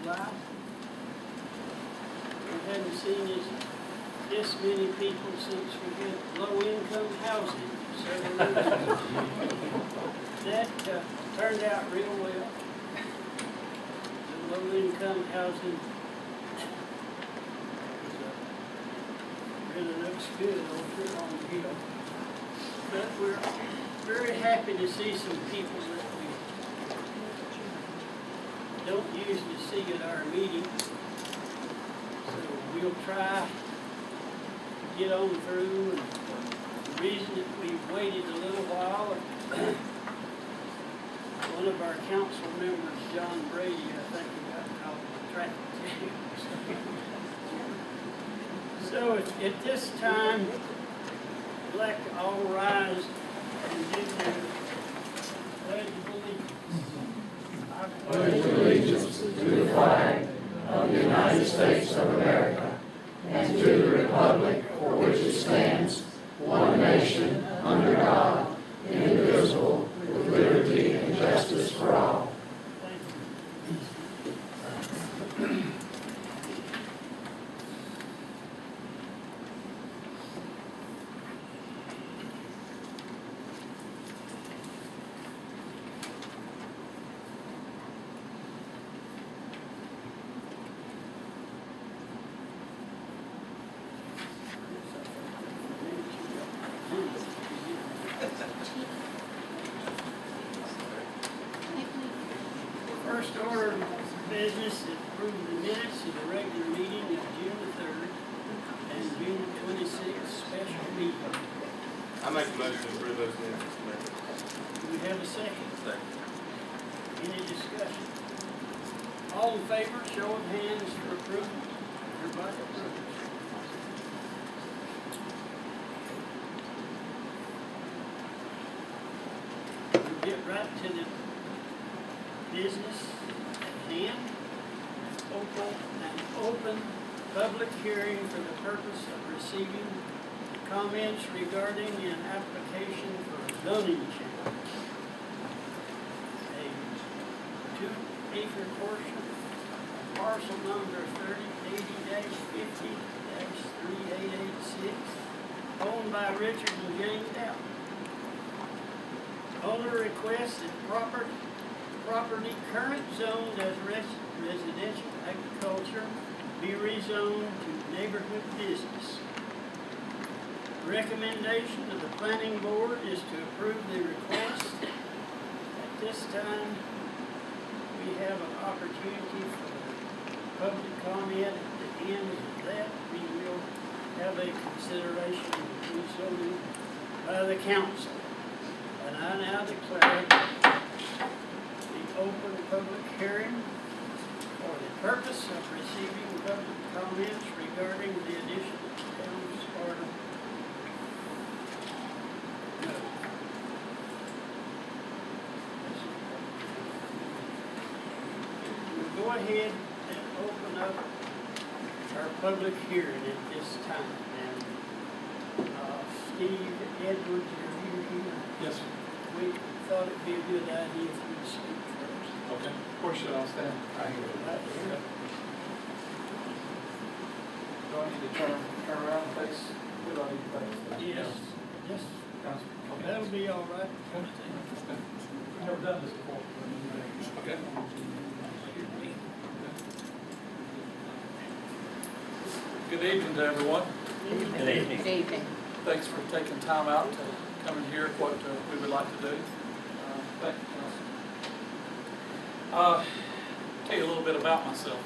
by. We hadn't seen this many people since we had low-income housing several years ago. That turned out real well. The low-income housing really looks good over here on the hill. But we're very happy to see some people that we don't usually see at our meetings. So we'll try to get on through. And the reason that we've waited a little while, one of our council members, John Brady, I think he got caught in traffic jams. So at this time, I'd like to all rise and do the pledge of allegiance. I pledge allegiance to the flag of the United States of America and to the republic for which it stands, one nation, under God, indivisible, with liberty and justice for all. First order of business is approve the minutes of the regular meeting of June the 3rd and June the 26th special meeting. I make a motion to approve those minutes, Mr. Mayor. Do we have a second? Second. Any discussion? All in favor, show of hands for approval. Everybody approves. We'll get right to the business at hand. An open public hearing for the purpose of receiving comments regarding an application for a zoning change. A 2-acre portion, parcel number 3080-50-3886, owned by Richard and Jane Dowd. Owner requests that property current zoned as residential agriculture be rezoned to neighborhood business. Recommendation of the planning board is to approve the request. At this time, we have an opportunity for public comment. At the end of that, we will have a consideration of rezoning by the council. And I now declare the open public hearing for the purpose of receiving public comments regarding the addition of the town of Sparta. We'll go ahead and open up our public hearing at this time. And Steve Edwards, are you here? Yes, sir. We thought it'd be a good idea if you'd speak first. Okay. Of course, I'll stand. Right here. Do I need to turn around and face? Who do I need to face? Yes, yes, Council? Okay. that'll be all right. We've never done this before. Okay. Good evening to everyone. Good evening. Good evening. Thanks for taking time out to come and hear what we would like to do. Thank you, Council. Tell you a little bit about myself.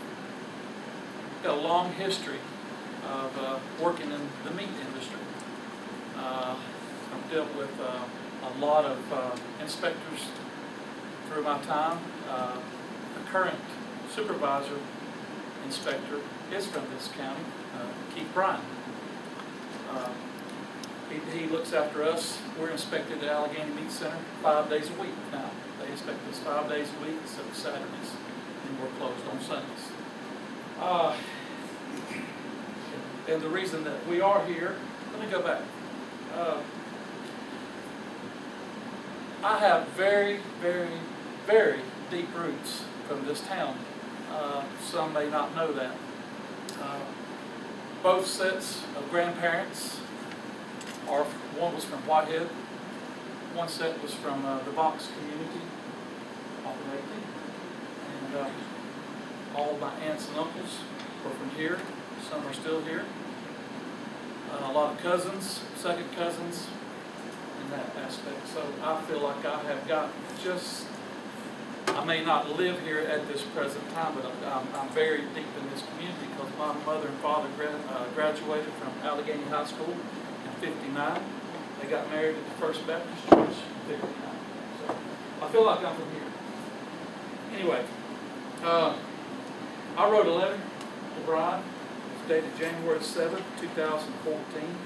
Got a long history of working in the meat industry. I've dealt with a lot of inspectors through my time. The current supervisor inspector is from this county, Keith Bryan. He looks after us. We're inspected at Allegheny Meat Center 5 days a week now. They inspect us 5 days a week except Saturdays, and we're closed on Sundays. And the reason that we are here, let me go back. I have very, very, very deep roots from this town. Some may not know that. Both sets of grandparents are, one was from Whitehead, one set was from the Box community off of 18. And all of my aunts and uncles were from here. Some are still here. A lot of cousins, second cousins in that aspect. So I feel like I have got just, I may not live here at this present time, but I'm very deep in this community because my mother and father graduated from Allegheny High School in '59. They got married at the First Baptist Church in '59. So I feel like I'm from here. Anyway, I wrote a letter to Brian. It's dated January 7th, 2014.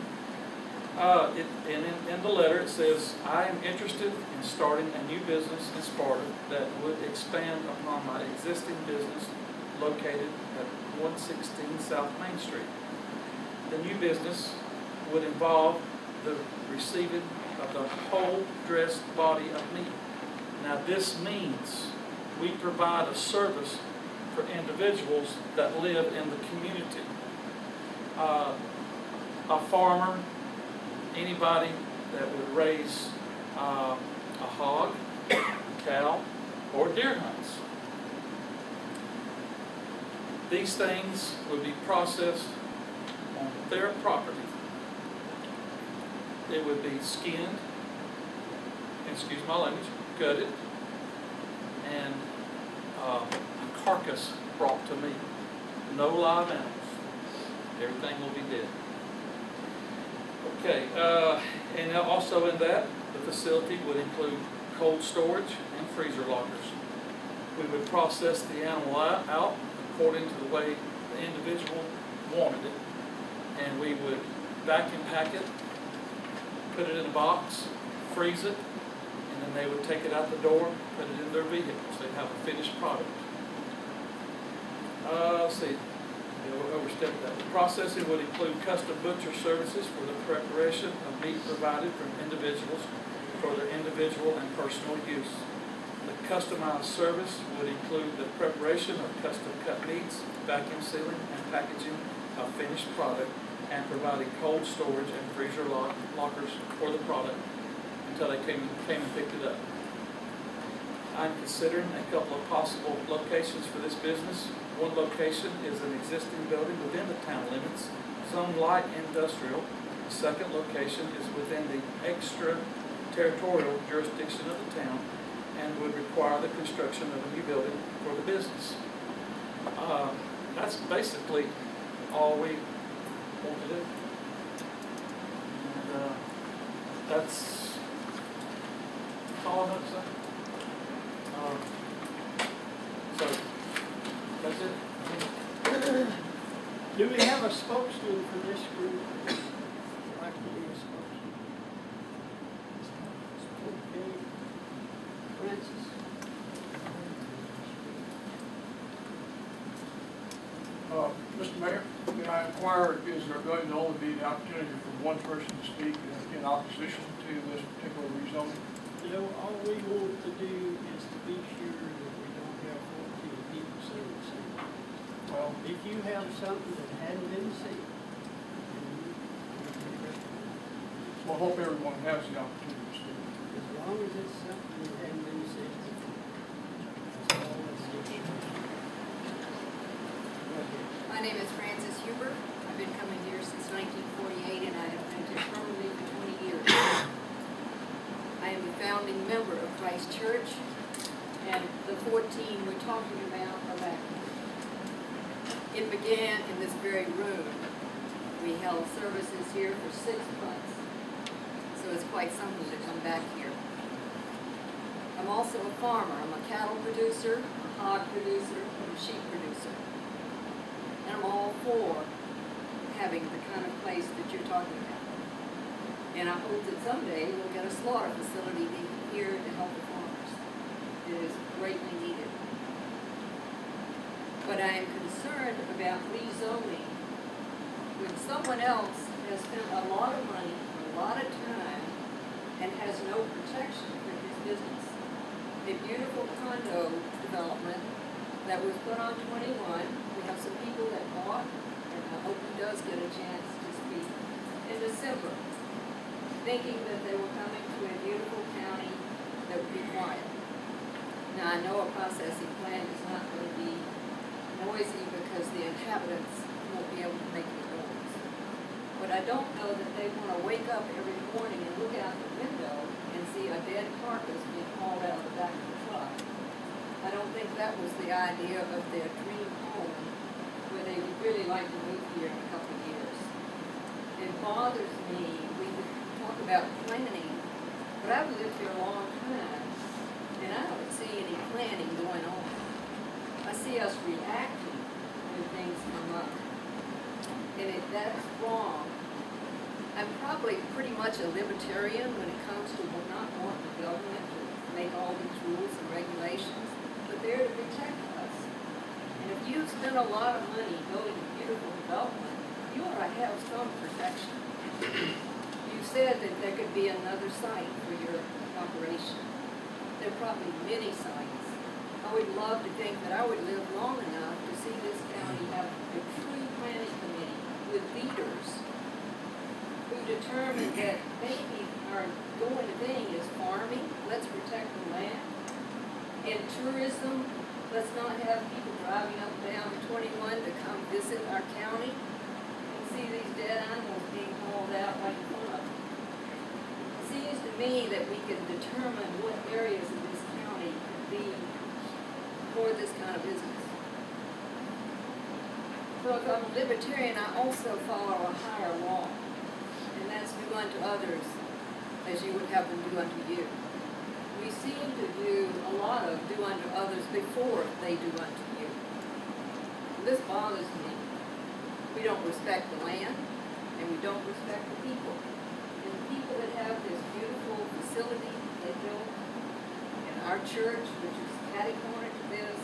In the letter it says, I am interested in starting a new business in Sparta that would expand upon my existing business located at 116 South Main Street. The new business would involve the receiving of the whole dressed body of meat. Now this means we provide a service for individuals that live in the community. A farmer, anybody that would raise a hog, cow, or deer hunts. These things would be processed on their property. It would be skinned, excuse my language, gutted, and a carcass brought to me. No live animals. Everything will be dead. Okay, and also in that, the facility would include cold storage and freezer lockers. We would process the animal out according to the way the individual wanted it, and we would vacuum pack it, put it in a box, freeze it, and then they would take it out the door, put it in their vehicles. They'd have a finished product. Let's see. Overstepped that. The processing would include custom butcher services for the preparation of meat provided from individuals for their individual and personal use. The customized service would include the preparation of custom cut meats, vacuum sealing, and packaging of finished product, and providing cold storage and freezer lockers for the product until they came and picked it up. I'm considering a couple of possible locations for this business. One location is an existing building within the town limits, some light industrial. The second location is within the extraterritorial jurisdiction of the town and would require the construction of a new building for the business. That's basically all we want to do. And that's all I have to say. So that's it. Do we have a spokesman for this group? Would like to be a spokesman? Okay. Francis? Mr. Mayor, may I inquire, is there going to only be the opportunity for one person to speak in opposition to this particular rezoning? You know, all we want to do is to be sure that we don't have 14 people saying the same thing. Well, If you have something that hadn't been seen, then you can recommend it. so I hope everyone has the opportunity to speak. As long as it's something that hadn't been seen before. That's all that's it. Go ahead. My name is Frances Huber. I've been coming here since 1948, and I have been here permanently for 20 years. I am a founding member of Christ Church, and the 14 we're talking about are back here. It began in this very room. We held services here for 6 months, so it's quite something to come back here. I'm also a farmer. I'm a cattle producer, a hog producer, and a sheep producer. And I'm all for having the kind of place that you're talking about. And I hope that someday we'll get a slaughter facility here to help the farmers. It is greatly needed. But I am concerned about rezoning when someone else has spent a lot of money, a lot of time, and has no protection for his business. A beautiful condo development that was put on 21. We have some people that bought, and I hope he does get a chance to speak in December, thinking that they were coming to a beautiful county that would be quiet. Now, I know a processing plant is not going to be noisy because the inhabitants won't be able to make any noise. But I don't know that they want to wake up every morning and look out the window and see a dead carcass being hauled out of the back of the truck. I don't think that was the idea of their dream home, where they would really like to move here in a couple of years. It bothers me, we could talk about planning, but I've lived here a long time, and I don't see any planning going on. I see us reacting when things come up, and that's wrong. I'm probably pretty much a libertarian when it comes to not wanting the government to make all these rules and regulations, but they're to protect us. And if you've spent a lot of money building a beautiful development, you ought to have some protection. You said that there could be another site for your operation. There are probably many sites. I would love to think that I would live long enough to see this county have a true planning committee with leaders who determine that maybe our going thing is farming, let's protect the land. And tourism, let's not have people driving up and down 21 to come visit our county and see these dead animals being hauled out right in front of them. It seems to me that we can determine what areas of this county could be for this kind of business. So if I'm a libertarian, I also follow a higher law, and that's do unto others as you would have them do unto you. We seem to do a lot of do unto others before they do unto you. This bothers me. We don't respect the land, and we don't respect the people. And the people that have this beautiful facility they built, and our church, which is catty-corner to this,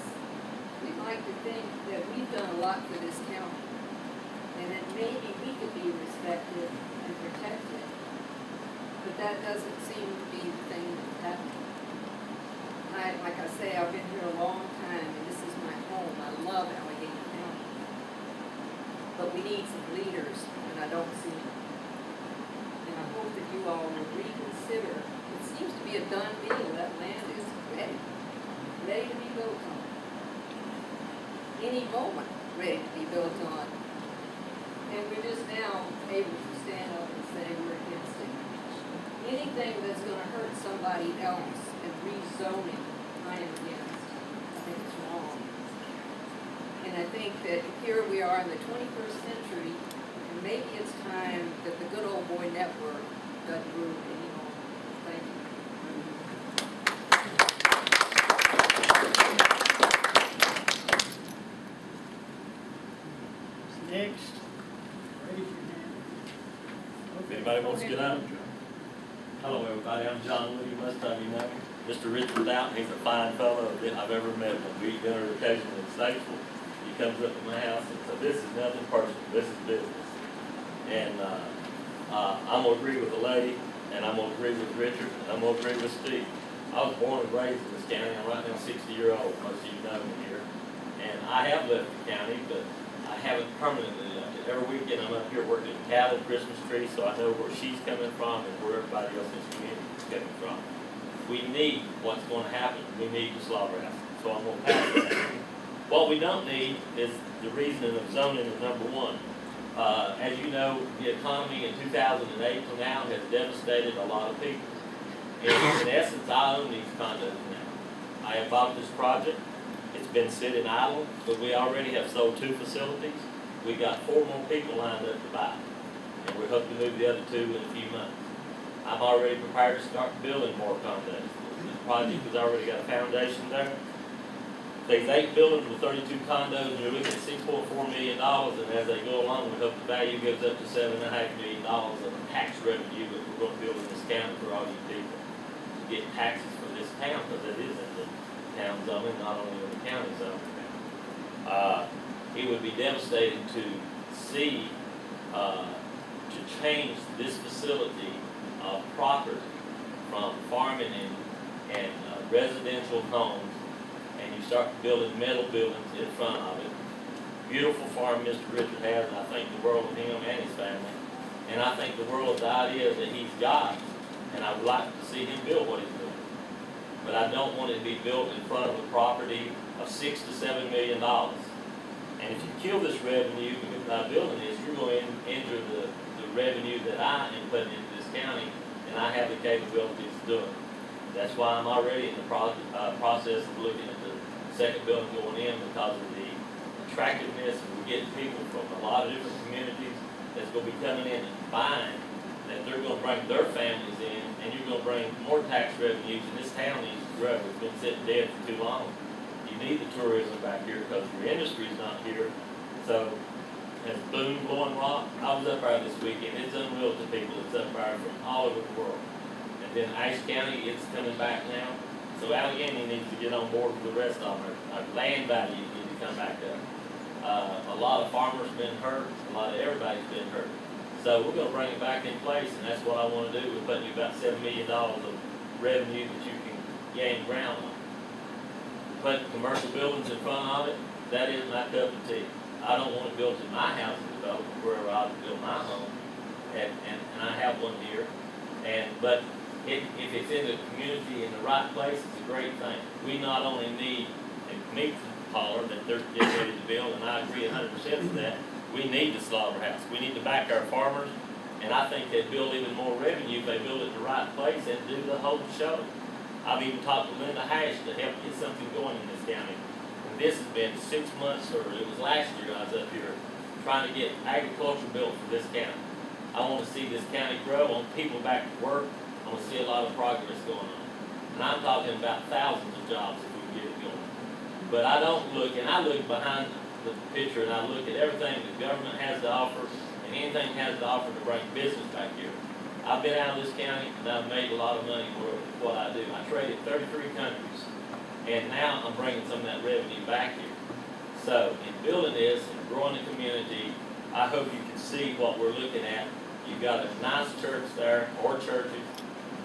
we'd like to think that we've done a lot for this county, and that maybe we could be respected and protected. But that doesn't seem to be the thing that's happening. Like I say, I've been here a long time, and this is my home. I love Allegheny County. But we need some leaders, and I don't see them. And I hope that you all will reconsider. It seems to be a done deal. That land is ready to be built on. Any moment, ready to be built on. And we're just now able to stand up and say we're against it. Anything that's going to hurt somebody else and rezoning, I am against. I think it's wrong. And I think that here we are in the 21st century, and maybe it's time that the good old boy network doesn't rule anymore. Thank you. Next, raise your hand. If anybody wants to get up. Hello, everybody. I'm John Lee. Most of you know me. Mr. Richard Downton, he's a fine fellow that I've ever met. When we eat dinner occasionally in Statesville, he comes up to my house and says, "This is nothing personal. This is business." And I'm going to agree with the lady, and I'm going to agree with Richard, and I'm going to agree with Steve. I was born and raised in this county. I'm right now 60-year-old. Most of you know me here. And I have left the county, but I haven't permanently left it. Every weekend I'm up here working cattle, Christmas trees, so I know where she's coming from and where everybody else in this community is coming from. We need what's going to happen. We need the slaughterhouse. So I'm going to pass that. What we don't need is the reasoning of zoning is number one. As you know, the economy in 2008 till now has devastated a lot of people. In essence, I own these condos now. I have bought this project. It's been sitting idle, but we already have sold 2 facilities. We got 4 more people lined up to buy, and we hope to move the other 2 in a few months. I'm already prepared to start building more condos. The project has already got a foundation there. These 8 buildings with 32 condos, and you're looking at $6.4 million, and as they go along, we hope the value goes up to $7.5 million of tax revenue that we're going to build in this county for all you people. To get taxes for this town, because it is in the town zoning, not only in the county zone. It would be devastating to see, to change this facility of property from farming and residential homes and and you start building metal buildings in front of it. Beautiful farm Mr. Richard has, and I think the world of him and his family. And I think the world of the ideas that he's got, and I would like to see him build what he's doing. But I don't want it to be built in front of a property of $6 to $7 million. And if you kill this revenue by building this, you're going to injure the revenue that I am putting into this county, and I have the capabilities to do it. That's why I'm already in the process of looking at the second building going in, because of the attractiveness, and we're getting people from a lot of different communities that's going to be coming in and buying, that they're going to bring their families in, and you're going to bring more tax revenues, and this town needs to grow. It's been sitting dead for too long. You need the tourism back here because your industry's not here. So, as boom, blowing rock, I was up there this weekend. It's unreal to people that's up there from all over the world. And then Ashe County, it's coming back now. So Allegheny needs to get on board with the rest of them. Our land values need to come back up. A lot of farmers been hurt. A lot of everybody's been hurt. So we're going to bring it back in place, and that's what I want to do. We're putting you about $7 million of revenue that you can gain ground on. Put commercial buildings in front of it, that is my cup of tea. I don't want it built in my housing development wherever I build my home, and I have one here. But if it's in the community in the right place, it's a great thing. We not only need a meat hauler that they're getting ready to build, and I agree 100% with that. We need the slaughterhouse. We need to back our farmers, and I think they'd build even more revenue if they build it in the right place and do the whole show. I've even talked to Linda Hash to help get something going in this county. And this has been 6 months, or it was last year I was up here trying to get agriculture built for this county. I want to see this county grow. I want people back to work. I want to see a lot of progress going on. And I'm talking about thousands of jobs if we can get it going. But I don't look, and I look behind the picture, and I look at everything the government has to offer and anything it has to offer to bring business back here. I've been out of this county, and I've made a lot of money with what I do. I traded 33 countries, and now I'm bringing some of that revenue back here. So, in building this and growing the community, I hope you can see what we're looking at. You've got a nice church there, or churches.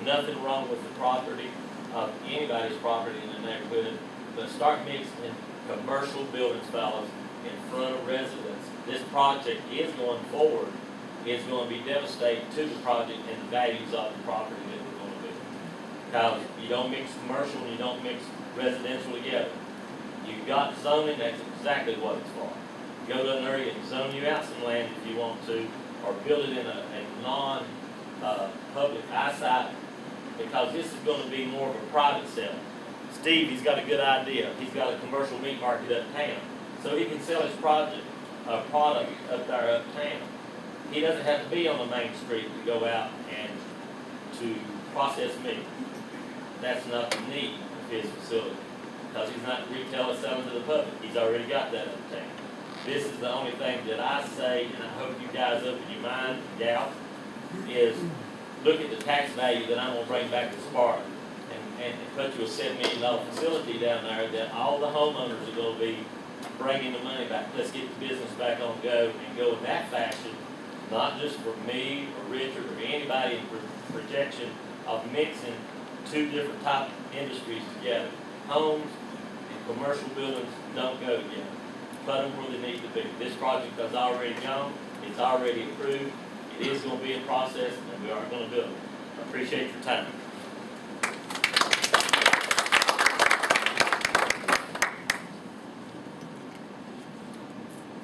Nothing wrong with the property of anybody's property in the neighborhood, but start mixing commercial buildings, fellas, in front of residents. This project is going forward. It's going to be devastating to the project and the values of the property that we're going to do. Because you don't mix commercial and you don't mix residential together. You've got zoning, that's exactly what it's for. Go to an area and zone you out some land if you want to, or build it in a non-public eyesight, because this is going to be more of a private sale. Steve, he's got a good idea. He's got a commercial meat market uptown, so he can sell his product up there uptown. He doesn't have to be on the main street to go out and to process meat. That's not the need of his facility, because he's not retail selling to the public. He's already got that uptown. This is the only thing that I say, and I hope you guys open your mind, gals, is look at the tax value that I'm going to bring back to Sparta, and put you a $7 million facility down there that all the homeowners are going to be bringing the money back. Let's get the business back on go and go in that fashion, not just for me or Richard or anybody in projection of mixing two different type industries together. Homes and commercial buildings don't go together. Put them where they need to be. This project has already gone. It's already approved. It is going to be a process, and we are going to do it. I appreciate your time.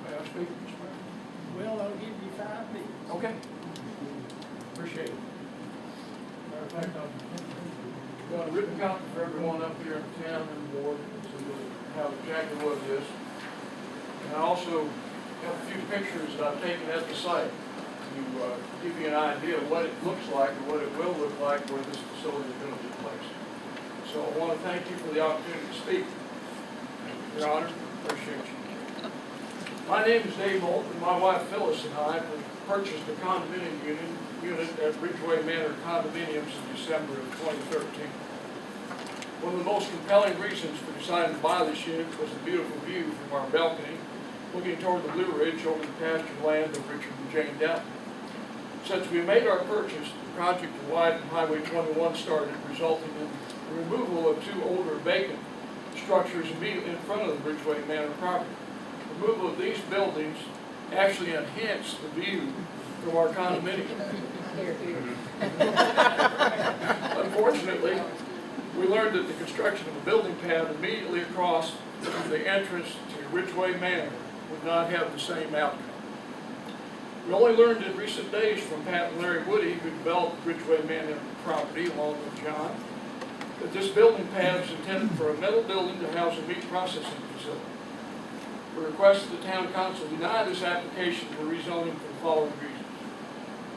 May I speak, Mr. Mayor? Well, I'll give you 5 minutes. Okay. Appreciate it. Matter of fact, I've got a written copy for everyone up here in the town and the board, so you'll have exactly what it is. And I also have a few pictures that I've taken at the site to give you an idea of what it looks like and what it will look like where this facility is going to be placed. So I want to thank you for the opportunity to speak. Your Honor, appreciate you. My name is Dave Holt, and my wife Phyllis and I have purchased a condominium unit at Ridgeway Manor Condominiums in December of 2013. One of the most compelling reasons for deciding to buy this unit was the beautiful view from our balcony looking toward the Blue Ridge over the pasture land of Richard and Jane Down. Since we made our purchase, the project to widen Highway 21 started, resulting in the removal of 2 older vacant structures immediately in front of the Ridgeway Manor property. Removal of these buildings actually enhance the view from our condominium. Unfortunately, we learned that the construction of a building pad immediately across the entrance to Ridgeway Manor would not have the same outcome. We only learned in recent days from Pat and Larry Woody, who developed Ridgeway Manor property along with John, that this building pad is intended for a metal building to house a meat processing facility. We request that the town council deny this application for rezoning for the following reasons.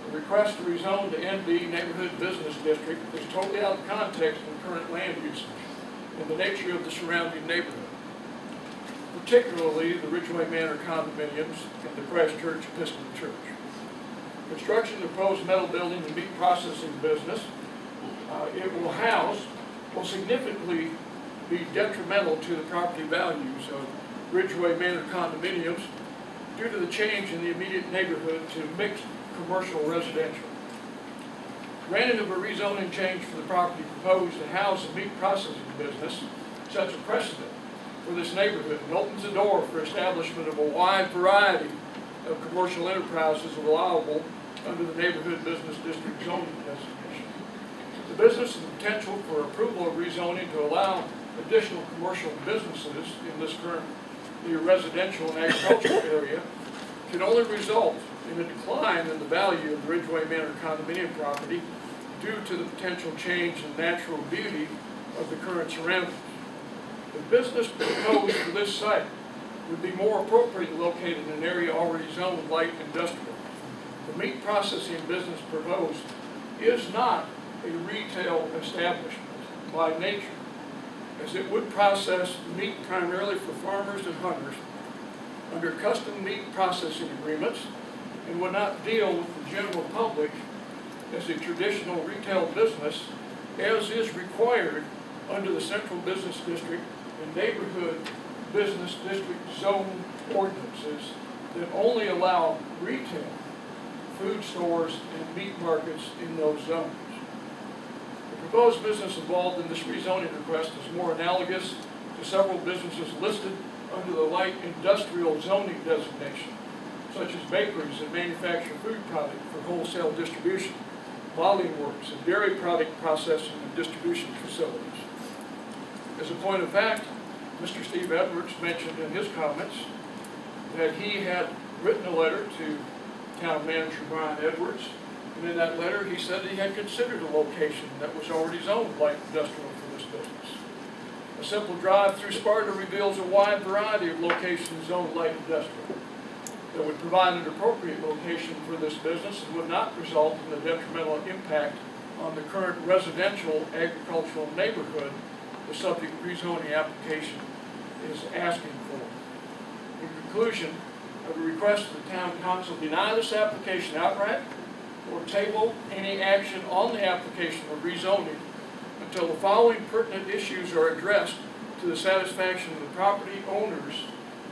The request to rezone to NB Neighborhood Business District is totally out of context in current land use and the nature of the surrounding neighborhood, particularly the Ridgeway Manor condominiums and the Christ Church Episcopal Church. Construction of the proposed metal building and meat processing business it will house will significantly be detrimental to the property values of Ridgeway Manor condominiums due to the change in the immediate neighborhood to mixed commercial residential. Granting of a rezoning change for the property proposed to house a meat processing business sets a precedent for this neighborhood and opens the door for establishment of a wide variety of commercial enterprises allowable under the neighborhood business district zoning designation. The business and the potential for approval of rezoning to allow additional commercial businesses in this currently residential and agricultural area can only result in a decline in the value of the Ridgeway Manor condominium property due to the potential change in natural beauty of the current surroundings. The business proposed for this site would be more appropriately located in an area already zoned light industrial. The meat processing business proposed is not a retail establishment by nature, as it would process meat primarily for farmers and hunters under custom meat processing agreements and would not deal with the general public as a traditional retail business, as is required under the Central Business District and Neighborhood Business District zone ordinances that only allow retail, food stores, and meat markets in those zones. The proposed business involved in this rezoning request is more analogous to several businesses listed under the light industrial zoning designation, such as bakeries that manufacture food product for wholesale distribution, bottling works, and dairy product processing and distribution facilities. As a point of fact, Mr. Steve Edwards mentioned in his comments that he had written a letter to Town Manager Brian Edwards, and in that letter he said he had considered a location that was already zoned light industrial for this business. A simple drive through Sparta reveals a wide variety of locations zoned light industrial that would provide an appropriate location for this business and would not result in a detrimental impact on the current residential agricultural neighborhood the subject rezoning application is asking for. In conclusion, I would request that the Town Council deny this application outright or table any action on the application of rezoning until the following pertinent issues are addressed to the satisfaction of the property owners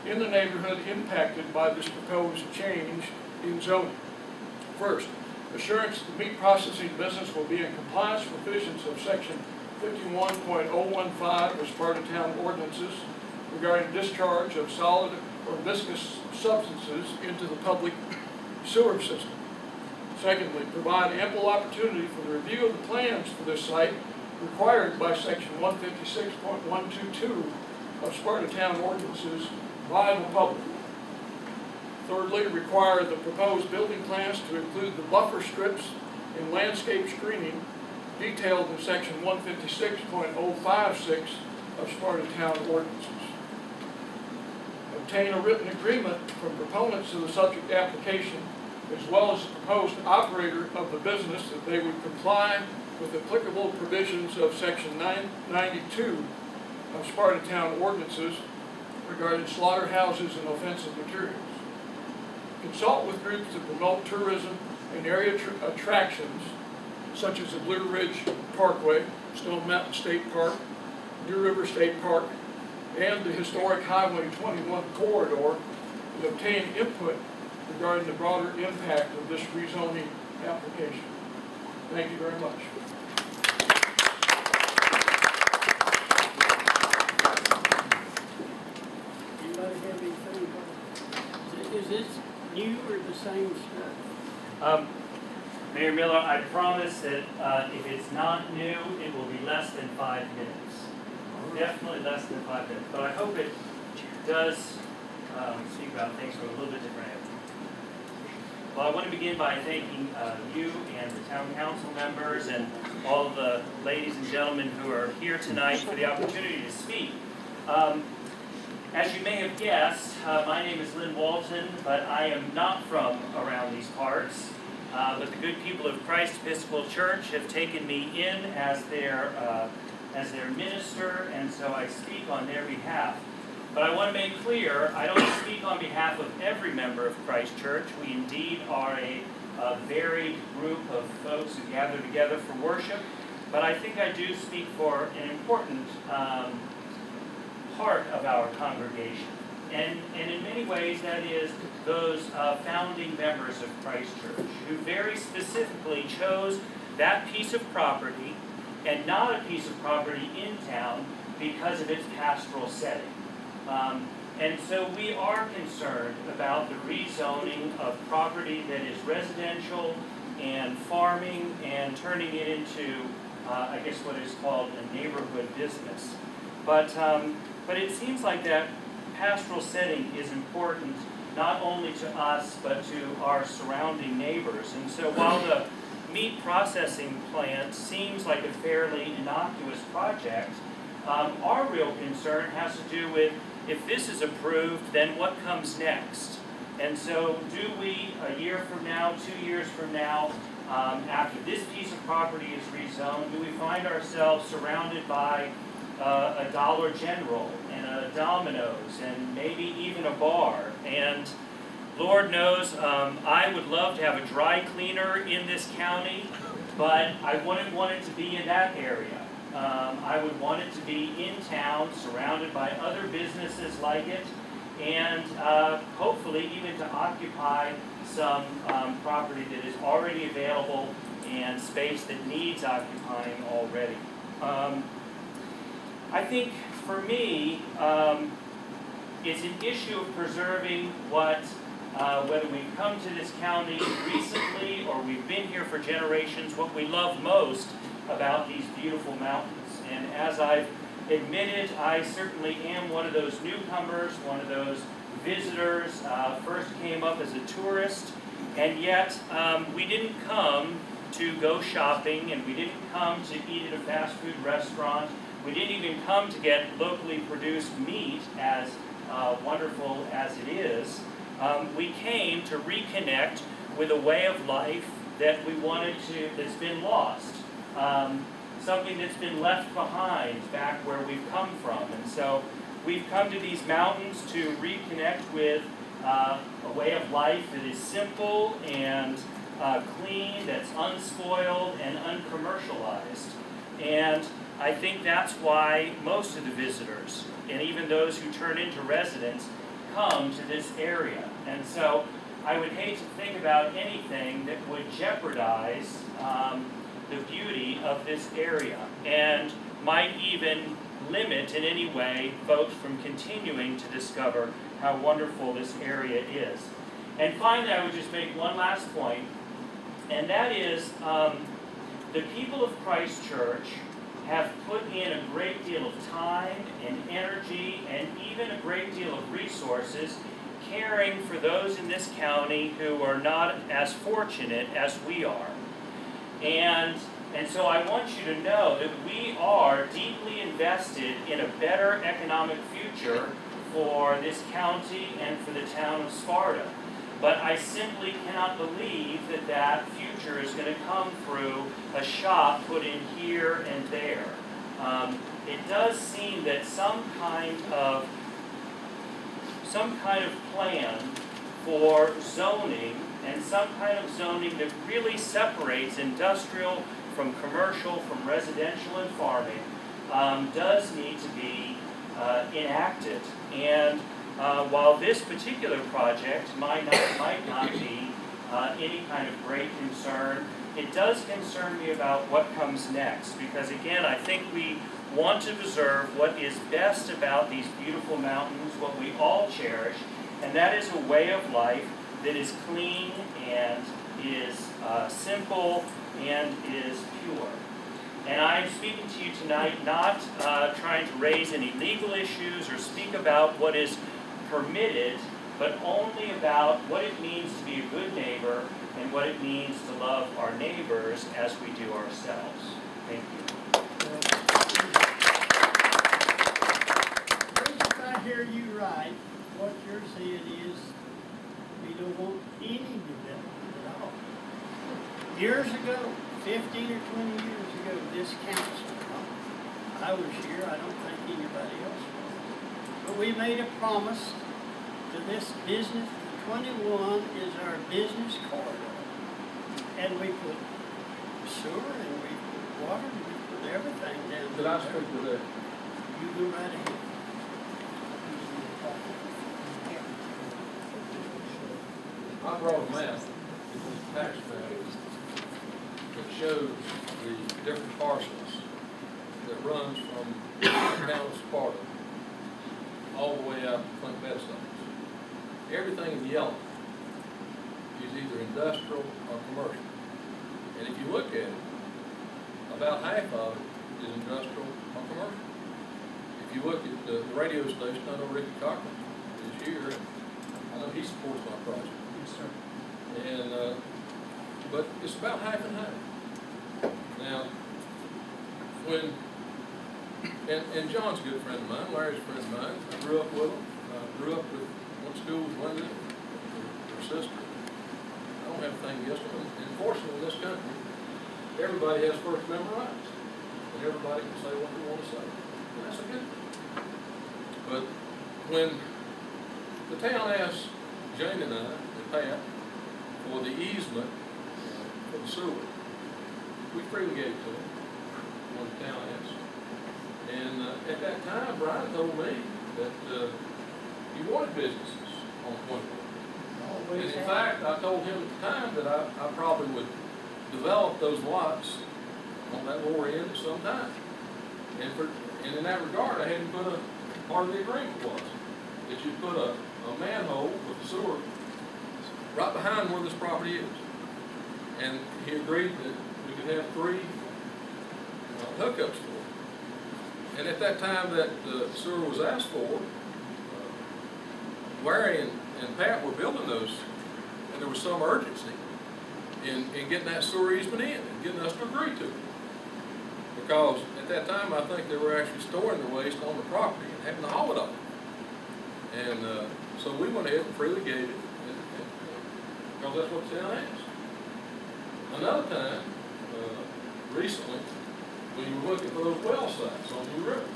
in the neighborhood impacted by this proposed change in zoning. First, assurance that the meat processing business will be in compliance with provisions of Section 51.015 of Sparta Town Ordinances regarding discharge of solid or viscous substances into the public sewer system. Secondly, provide ample opportunity for the review of the plans for this site required by Section 156.122 of Sparta Town Ordinances by the public. Thirdly, require the proposed building plans to include the buffer strips and landscape screening detailed in Section 156.056 of Sparta Town Ordinances. Obtain a written agreement from proponents of the subject application as well as the proposed operator of the business that they would comply with applicable provisions of Section 992 of Sparta Town Ordinances regarding slaughterhouses and offensive materials. Consult with groups that promote tourism and area attractions such as the Blue Ridge Parkway, Stone Mountain State Park, Deer River State Park, and the historic Highway 21 corridor, and obtain input regarding the broader impact of this rezoning application. Thank you very much. Is this new or the same stuff? Mayor Miller, I promise that if it's not new, it will be less than 5 minutes. Definitely less than 5 minutes, but I hope it does speak about things from a little bit different angle. Well, I want to begin by thanking you and the town council members and all the ladies and gentlemen who are here tonight for the opportunity to speak. As you may have guessed, my name is Lynn Walton, but I am not from around these parts. But the good people of Christ Episcopal Church have taken me in as their minister, and so I speak on their behalf. But I want to make clear, I don't speak on behalf of every member of Christ Church. We indeed are a varied group of folks who gather together for worship. But I think I do speak for an important part of our congregation. And in many ways, that is those founding members of Christ Church who very specifically chose that piece of property and not a piece of property in town because of its pastoral setting. And so we are concerned about the rezoning of property that is residential and farming and turning it into, I guess, what is called a neighborhood business. But it seems like that pastoral setting is important not only to us but to our surrounding neighbors. And so while the meat processing plant seems like a fairly innocuous project, our real concern has to do with, if this is approved, then what comes next? And so do we, a year from now, 2 years from now, after this piece of property is rezoned, do we find ourselves surrounded by a Dollar General and a Domino's and maybe even a bar? And Lord knows, I would love to have a dry cleaner in this county, but I wouldn't want it to be in that area. I would want it to be in town, surrounded by other businesses like it, and hopefully even to occupy some property that is already available and space that needs occupying already. I think for me, it's an issue of preserving what, whether we've come to this county recently or we've been here for generations, what we love most about these beautiful mountains. And as I've admitted, I certainly am one of those newcomers, one of those visitors, first came up as a tourist, and yet we didn't come to go shopping, and we didn't come to eat at a fast food restaurant. We didn't even come to get locally produced meat, as wonderful as it is. We came to reconnect with a way of life that we wanted to, that's been lost. Something that's been left behind back where we've come from. And so we've come to these mountains to reconnect with a way of life that is simple and clean, that's unspoiled and uncommercialized. And I think that's why most of the visitors, and even those who turn into residents, come to this area. And so I would hate to think about anything that would jeopardize the beauty of this area and might even limit in any way folks from continuing to discover how wonderful this area is. And finally, I would just make one last point, and that is the people of Christ Church have put in a great deal of time and energy and even a great deal of resources caring for those in this county who are not as fortunate as we are. And so I want you to know that we are deeply invested in a better economic future for this county and for the town of Sparta. But I simply cannot believe that that future is going to come through a shop put in here and there. It does seem that some kind of plan for zoning, and some kind of zoning that really separates industrial from commercial, from residential and farming, does need to be enacted. And while this particular project might not be any kind of great concern, it does concern me about what comes next. Because again, I think we want to preserve what is best about these beautiful mountains, what we all cherish, And that is a way of life that is clean and is simple and is pure. And I'm speaking to you tonight not trying to raise any legal issues or speak about what is permitted, but only about what it means to be a good neighbor and what it means to love our neighbors as we do ourselves. Thank you. If I hear you right, what you're saying is we don't want any development at all. Years ago, 15 or 20 years ago, this council, I was here, I don't think anybody else was. But we made a promise to this business, 21 is our business corridor. And we put sewer and we put water and we put everything down. Did I speak to that? You go right ahead. I brought a map, it's a tax map, that shows the different parcels that runs from the town of Sparta all the way out to Flint Bedstones. Everything in yellow is either industrial or commercial. And if you look at it, about half of it is industrial or commercial. If you look at the radio station, I know Ricky Cochran is here, and I know he supports my project. And, but it's about half and half. Now, when, and John's a good friend of mine, Larry's a friend of mine. I grew up with him. I grew up with one school with Linda, her sister. I don't have anything against them. And fortunately in this country, everybody has First Amendment rights. And everybody can say what they want to say. And that's a good thing. But when the town asked Jane and I, and Pat, for the easement for the sewer, we freely gave it to them when the town asked. And at that time, Brian told me that he wanted businesses on 21. And in fact, I told him at the time that I probably would develop those lots on that lower end at some time. And in that regard, I had to put part of the agreement was that you put a manhole with the sewer right behind where this property is. And he agreed that we could have 3 hookups for it. And at that time that the sewer was asked for, Larry and Pat were building those, and there was some urgency in getting that sewer easement in and getting us to agree to it. Because at that time, I think they were actually storing the waste on the property and having to haul it off. And so we went ahead and freely gave it, because that's what the town asked. Another time, recently, when you were looking for those well sites on New River,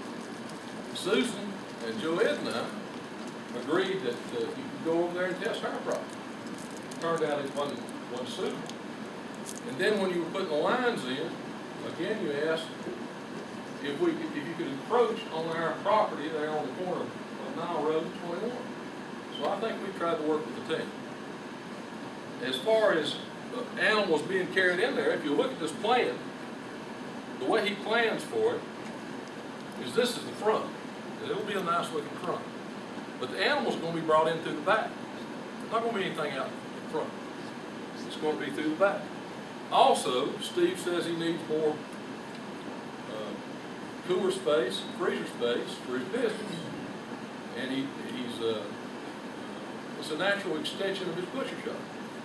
Susan and Joette and I agreed that you could go over there and test our property. Turned out it wasn't suitable. And then when you were putting the lines in, again you asked if you could encroach on our property there on the corner of Nile Road and 21. So I think we tried to work with the team. As far as animals being carried in there, if you look at this plan, the way he plans for it is this is the front. It'll be a nice looking front. But the animal's going to be brought in through the back. There's not going to be anything out in front. It's going to be through the back. Also, Steve says he needs more cooler space, freezer space for his business. And it's a natural extension of his butcher shop.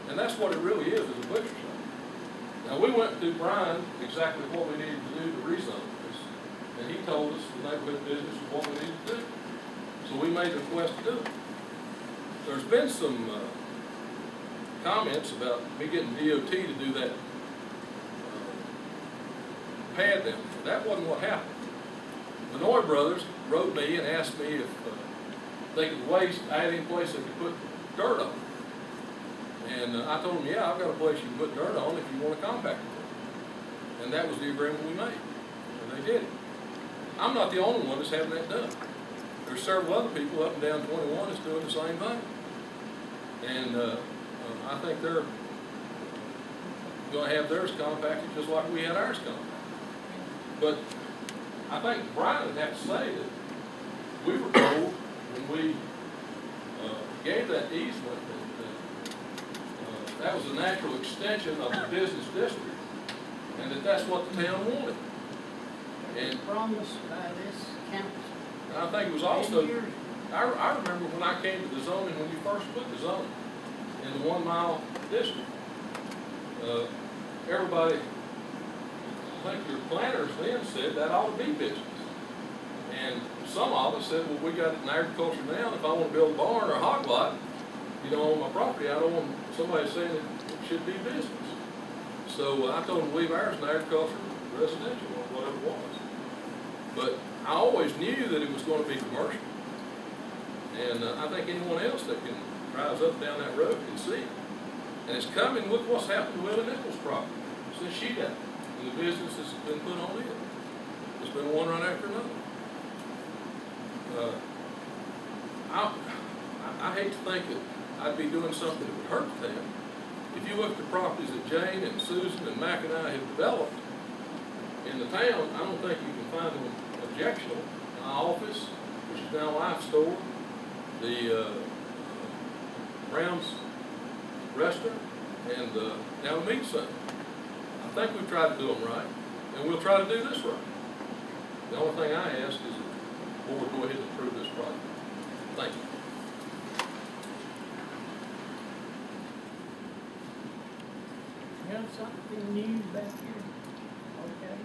And that's what it really is a butcher shop. Now, we went to Brian exactly what we needed to do to rezone this. And he told us the neighborhood business is what we needed to do. So we made the request to do it. There's been some comments about me getting DOT to do that pad down. That wasn't what happened. Manoy Brothers wrote me and asked me if they could add any place they could put dirt on. And I told them, yeah, I've got a place you can put dirt on if you want a compactor. And that was the agreement we made. And they did it. I'm not the only one that's having that done. There's several other people up and down 21 that's doing the same thing. And I think they're going to have theirs compacted just like we had ours compacted. But I think Brian would have to say that we were told when we gave that easement, that was a natural extension of the business district, and that's what the town wanted. And Promised by this council. I think it was 10 also, years. I remember when I came to the zoning, when you first put the zoning in the 1 mile district, everybody, I think your planners then said that ought to be business. And some of us said, well, we got it in agriculture now, and if I want to build a barn or a hog lot, you know, on my property, I don't want somebody saying it should be business. So I told them to leave ours in agriculture, residential, or whatever it was. But I always knew that it was going to be commercial. And I think anyone else that can drives up down that road can see it. And it's coming with what's happened to Willie Nichols' property since she got it. And the business has been put on it. It's been one right after another. I hate to think that I'd be doing something that would hurt the town. If you look at the properties that Jane and Susan and Mac and I have developed in the town, I don't think you can find them objectionable. My office, which is now a Life Store, the Brown's Restaurant, and now the Meat Center. I think we've tried to do them right, and we'll try to do this right. The only thing I ask is that the board go ahead and approve this project. Thank you. You have something new back here? Okay.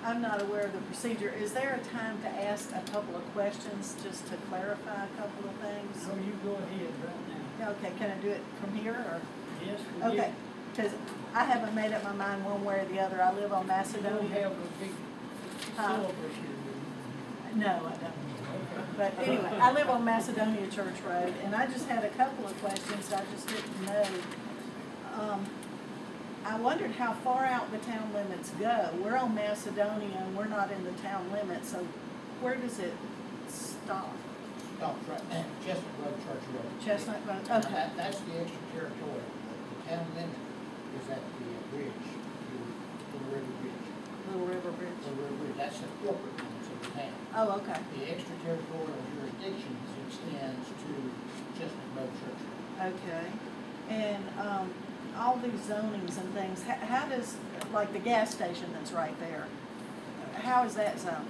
I'm not aware of the procedure. Is there a time to ask a couple of questions just to clarify a couple of things? So you go ahead right now. Okay, can I do it from here or? Yes, we Okay, because I haven't made up my mind one way or the other. I live on You don't Macedonia. have a big Huh? silver here, No, I don't. do you? But anyway, I live on Macedonia Church Road, and I just had a couple of questions I just didn't know. I wondered how far out the town limits go. We're on Macedonia and we're not in the town limits, so where does it stop? Stops right now, Chestnut Road, Church Road. Chestnut Road, Now, okay. That's the extraterritorial. The town limit is at the bridge, the River Bridge. Little River Bridge. The River Bridge, that's the corporate limits of the town. Oh, okay, The extraterritorial jurisdiction extends to Chestnut Road, Church Road. okay. And, all these zonings and things, how does, like the gas station that's right there, how is that zoned?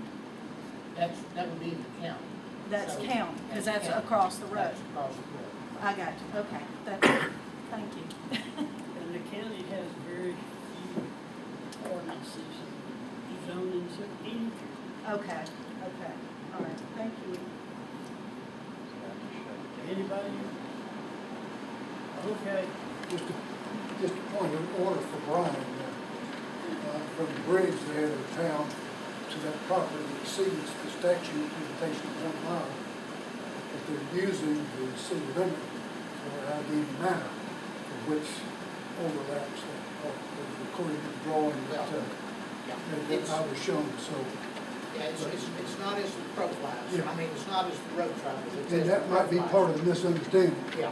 That would be the county. That's So, county, because that's county. across the road. That's across the road. I got you, okay, that's it, thank you. And the county has very few ordinances and zonings of any kind. Okay, okay, all right, thank you. Anybody? Okay. Just a point of order for Brian. From the bridge there to town to that property exceeds the statute limitation of 1 mile. But they're using the city limit for ID manner, which overlaps that, according to the drawing that I was shown, so. Yeah, it's not as the crow flies. Yeah. I mean, it's not as the road travels. It's And as that the might be crow part flies. of the misunderstanding. Yeah,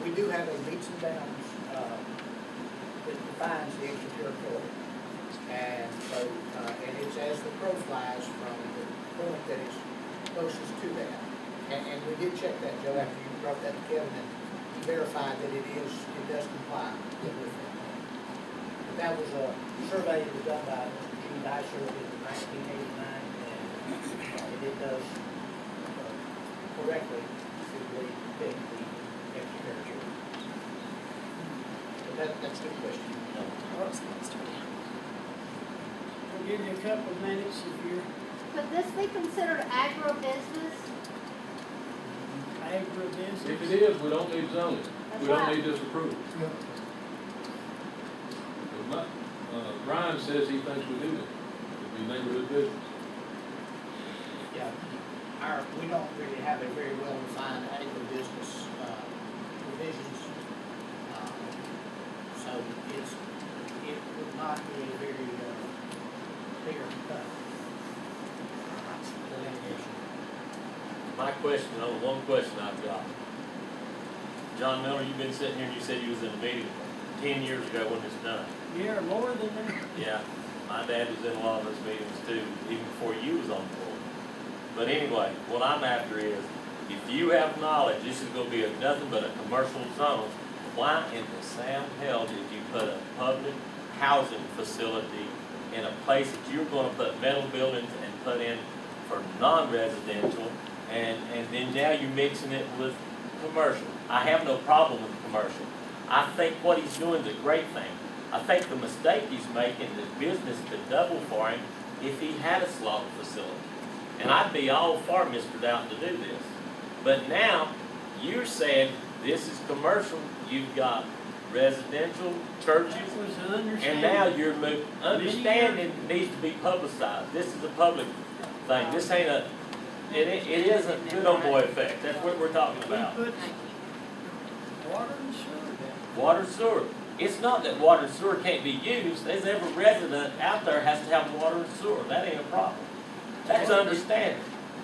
we do have a meets and bounds, that defines the extraterritorial. And so, and it's as the crow flies from the point that is closest to that. And we did check that, Joe, after you brought that to Kevin, and he verified that it does comply with that. But that was a survey that was done by Mr. Gene Dyser in 1989, and it does correctly, depict the extraterritorial. But that's a good question. We'll give you a couple of minutes if you're Could this be considered agribusiness? agribusiness. If it is, we don't need zoning. That's We don't right. need this approval. Yeah. But Brian says he thinks we do it. It'd be neighborhood business. Yeah, we don't really have a very well-defined agribusiness, provisions. So it would not be a very, clear cut delineation. My question, one question I've got. John Miller, you've been sitting here and you said you was in a meeting 10 years ago when this done. Yeah, more than that. Yeah, my dad was in a lot of those meetings too, even before you was on board. But anyway, what I'm after is if you have knowledge, this is gonna be nothing but a commercial zone, why in the Sam hell did you put a public housing facility in a place that you're gonna put metal buildings and put in for non-residential, and then now you're mixing it with commercial? I have no problem with commercial. I think what he's doing is a great thing. I think the mistake he's making is business could double for him if he had a slaughter facility. And I'd be all for Mr. Doughton to do this. But now, you're saying this is commercial, you've got residential, churches, That was an understanding. and now you're moving. Understanding needs to be publicized. This is a public thing. This ain't a, it isn't good old boy effect. That's what we're talking We about. put water and sewer down. Water and sewer. It's not that water and sewer can't be used. There's every resident out there has to have water and sewer. That ain't a problem. That's understanding.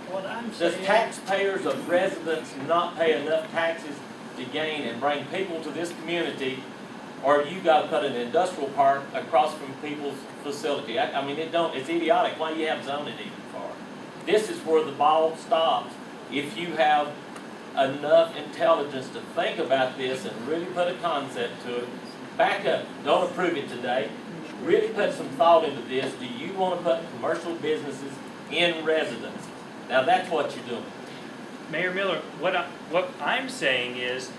What I'm Does saying. taxpayers of residents not pay enough taxes to gain and bring people to this community? Or you gotta put an industrial park across from people's facility? I mean, it's idiotic. Why do you have zoning even for? This is where the ball stops. If you have enough intelligence to think about this and really put a concept to it, back up, don't approve it today. Really put some thought into this. Do you wanna put commercial businesses in residences? Now that's what you're doing. Mayor Miller, what I'm saying is,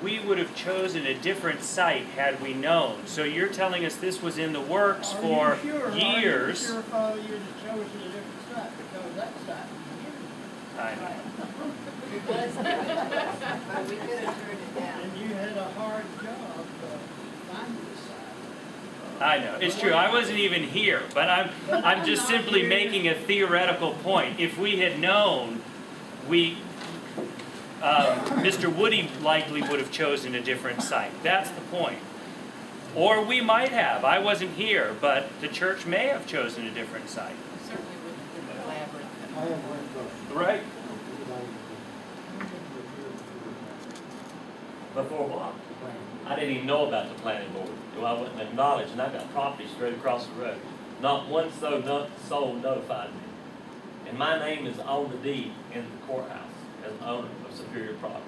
we would have chosen a different site had we known. So you're telling us this was in the works for years. Are you sure, Father, you'd have chosen a different site, because that site was I know. It was, but we could have turned it down. and you had a hard job finding the site. I know, it's true, I wasn't even here, but I'm just simply making a theoretical point. If we had known, Mr. Woody likely would have chosen a different site, that's the point. Or we might have, I wasn't here, but the church may have chosen a different site. Certainly wouldn't have been elaborate. I have one question. Right. Before what? I didn't even know about the planning board. I wasn't acknowledged, and I got property straight across the road. Not one soul notified me. And my name is on the deed in the courthouse as owner of Superior Properties.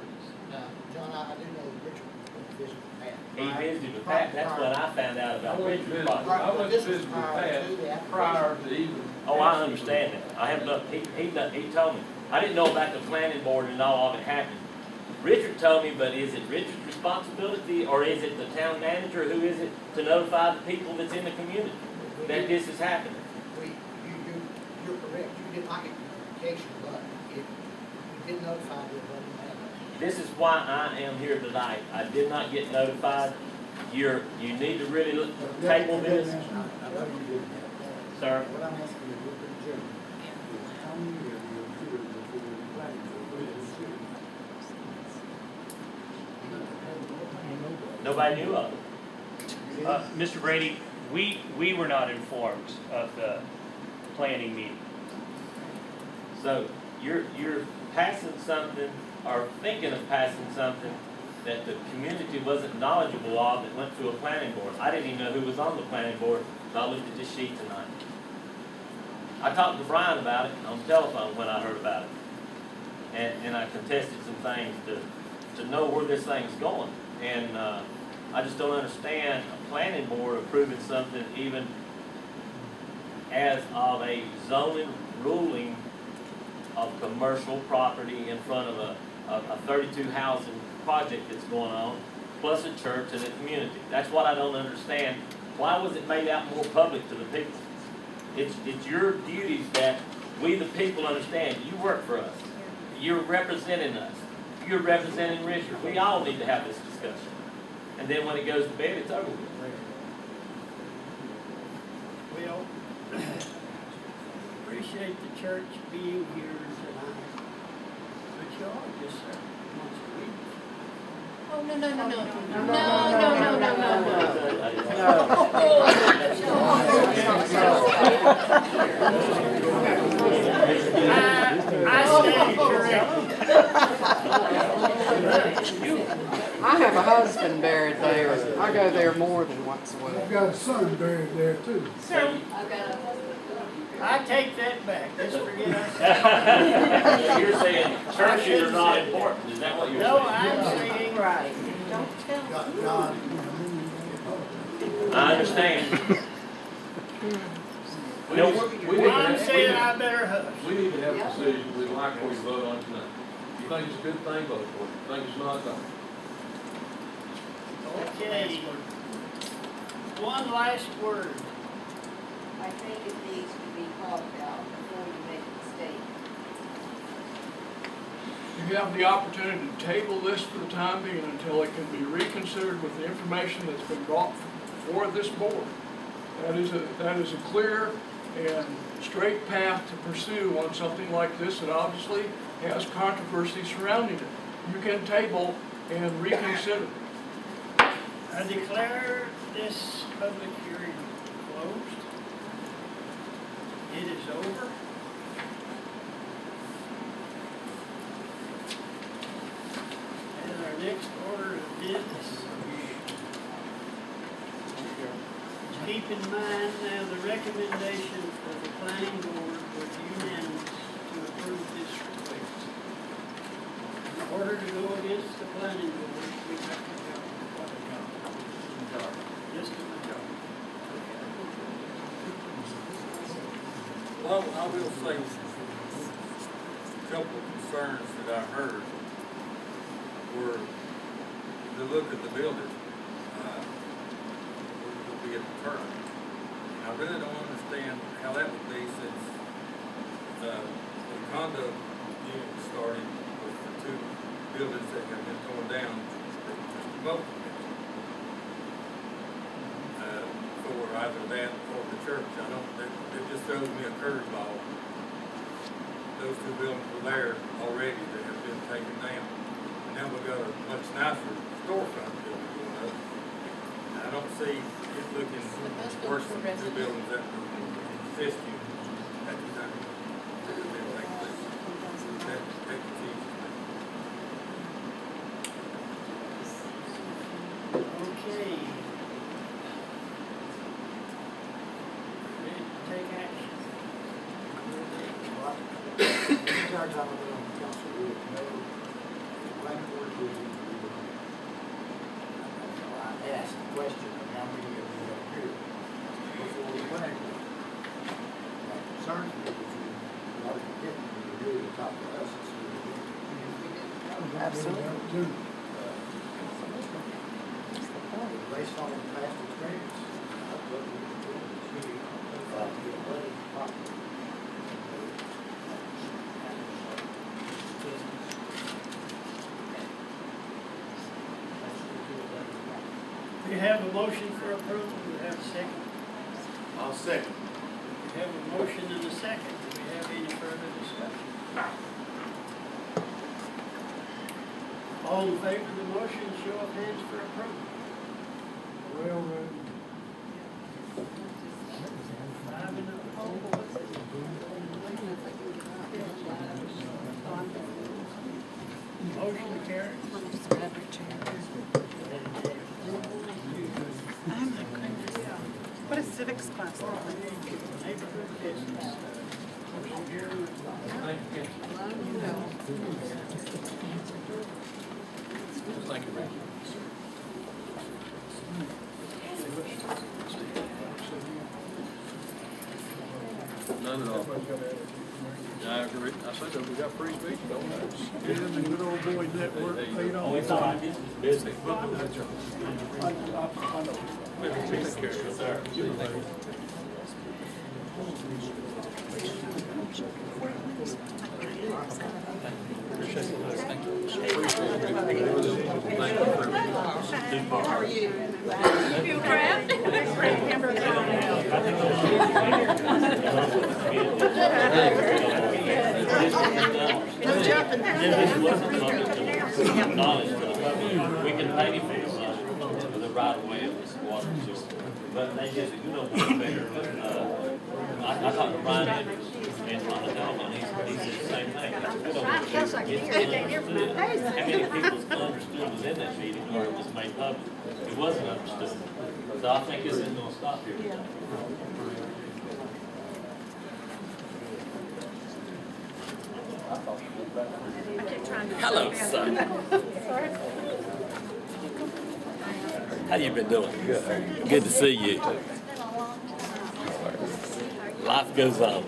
Now, John, I do know Richard went to visit with Pat. He visited with Pat, that's when I found out about Richard's property. I went to visit with Pat prior to even. Oh, I understand that. I have not, he told me. I didn't know about the planning board and all of it happened. Richard told me, but is it Richard's responsibility, or is it the town manager, who is it, to notify the people that's in the community that this is happening? You're correct, you did not get notification, but you did notify the abutting landowners. This is why I am here tonight. I did not get notified. You need to really table this, sir. What I'm asking is, look at Jim. How many years do you feel before you plan to Nobody knew of it. Mr. Brady, we were not informed of the planning meeting. So you're passing something, or thinking of passing something that the community wasn't knowledgeable of, that went through a planning board. I didn't even know who was on the planning board, so I looked at this sheet tonight. I talked to Brian about it on the telephone when I heard about it. And I contested some things to know where this thing's going. And I just don't understand a planning board approving something even as of a zoning ruling of commercial property in front of a 32 housing project that's going on, plus a church and a community. That's what I don't understand. Why was it made out more public to the people? It's your duties that we the people understand. You work for us. You're representing us. You're representing Richard. We all need to have this discussion. And then when it goes to bed, it's over with. Well, appreciate the church being here tonight, but you are just once a week. Oh, no, no, no, no, no, no, no, no, no, no. I stand corrected. I have a husband buried there. I go there more than once a I've week. got a son buried there too. I've got a I take that back, just forget I said. You're saying churches are not important, is that what you're saying? No, I'm saying, Right. Don't tell Got me. John. I understand. No, I'm saying I better hush. We need to have a decision we'd like for you to vote on tonight. If you think it's a good thing, vote for it. If you think it's not, don't. Okay. One last word. I think it needs to be talked about before you make a mistake. You have the opportunity to table this for the time being until it can be reconsidered with the information that's been brought before this board. That is a clear and straight path to pursue on something like this that obviously has controversy surrounding it. You can table and reconsider. I declare this public hearing closed. It is over. And our next order of business. Keep in mind now the recommendation for the planning board was unanimous to approve this request. In order to go against the planning board, we have to go what a majority. Just a majority. Well, I will say a couple of concerns that I heard were the look at the building will be a deterrent. And I really don't understand how that would be since the condo unit started with the two buildings that have been torn down that Mr. Bolton mentioned. For either that or the church. I don't, it just throws me a curveball. Those two buildings were there already that have been taken down. And now we've got a much nicer storefront building going up. And I don't see it looking worse than the two buildings that were existing at the time. That have been taken down. That confuses me. Okay. Ready to take action? Entire time I've been on the council, we have no planning board meeting. I asked the question of how many of you have here before the planning board. That concerns me that you are getting to really talk to us and see what we Absolutely. based on past experience. I'd love to get to this meeting. If I feel money, property. We have a motion for approval. Do we have a second? I'll second. We have a motion and a second. Do we have any further discussion? All in favor of the motion, show of hands for approval. Railroad. 5 and 0. Motion carries. What is civics class? Neighborhood business. Motion carries. Thank you, Rick. None at all. Yeah, I agree. I said that we got free speech, don't we? Yeah, the good old boy network paid Oh, it's off. all right, this is business. Take care of it. Sir. How are you? You feel trapped? This wasn't public knowledge to the public. We can pay for this for the right of way of this water system. But they just, you know, better. I talked to Brian Andrews in Montana, and he said the same thing. It's understood. How many people understood was in that meeting or it was made public? It wasn't understood. So I think this isn't gonna stop here today. Hello, son. How you been doing? Good. Good to see you. Life goes on.